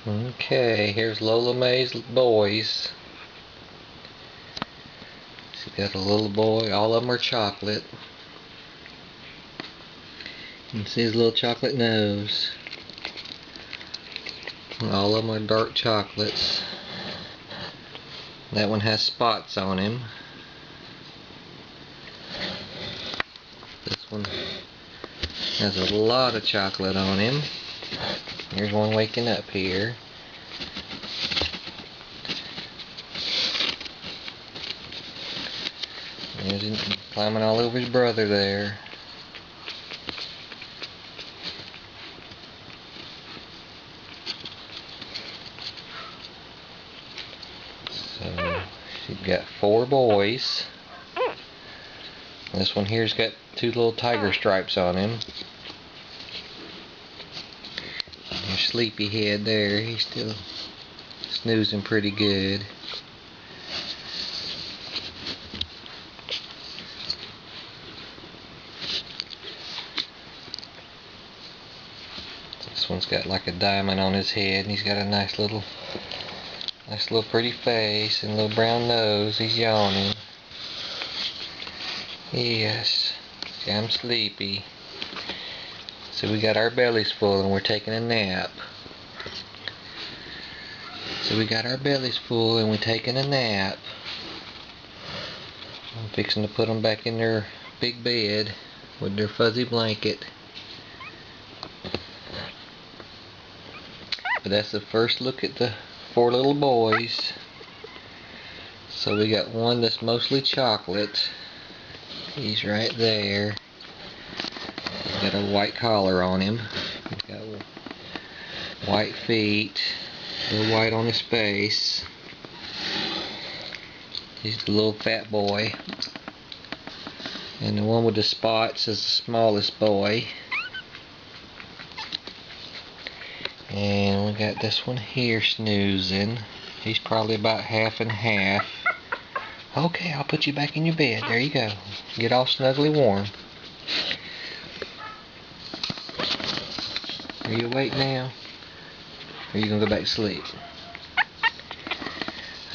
Okay, here's Lola Mae's boys. She's got a little boy, all of them are chocolate. You can see his little chocolate nose. All of them are dark chocolates. That one has spots on him. This one has a lot of chocolate on him. Here's one waking up here. There's him climbing all over his brother there. So she's got 4 boys. This one here's got 2 little tiger stripes on him. There's Sleepyhead there. He's still snoozing pretty good. This one's got like a diamond on his head, and he's got a nice little pretty face and a little brown nose. He's yawning. Yes, I'm sleepy. So we got our bellies full and we're taking a nap. I'm fixing to put them back in their big bed with their fuzzy blanket. But that's the first look at the 4 little boys. So we got one that's mostly chocolate. He's right there. He's got a white collar on him. He's got white feet. A little white on his face. He's the little fat boy. And the one with the spots is the smallest boy. And we got this one here snoozing. He's probably about half and half. Okay, I'll put you back in your bed. There you go. Get all snugly warm. Are you awake now? Or are you gonna go back to sleep?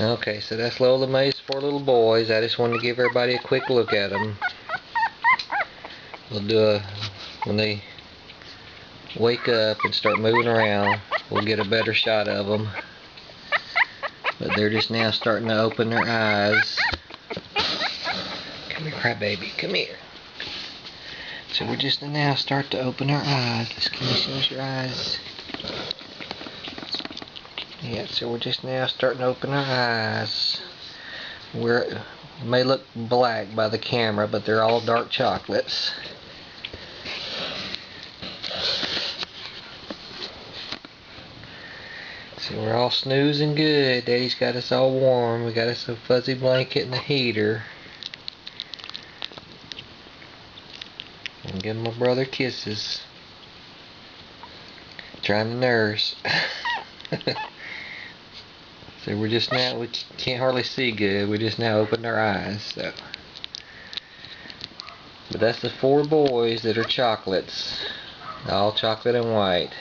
Okay, so that's Lola Mae's 4 little boys. I just wanted to give everybody a quick look at them. We'll do when they wake up and start moving around, we'll get a better shot of them. But they're just now starting to open their eyes. Come here, crybaby, come here. So we're just now starting to open our eyes. Can you show us your eyes? Yeah, so we're just now starting to open our eyes. It may look black by the camera, but they're all dark chocolates. So we're all snoozing good. Daddy's got us all warm. We got us a fuzzy blanket and a heater. And give my brother kisses. Trying to nurse. So we're just now, we can't hardly see good. We just now opened our eyes. So. But that's the 4 boys that are chocolates. All chocolate and white.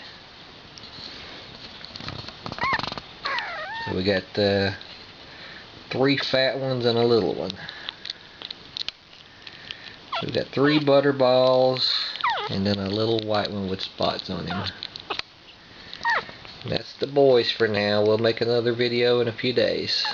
So we got 3 fat ones and a little one. So we got 3 butterballs and then a little white one with spots on him. That's the boys for now. We'll make another video in a few days.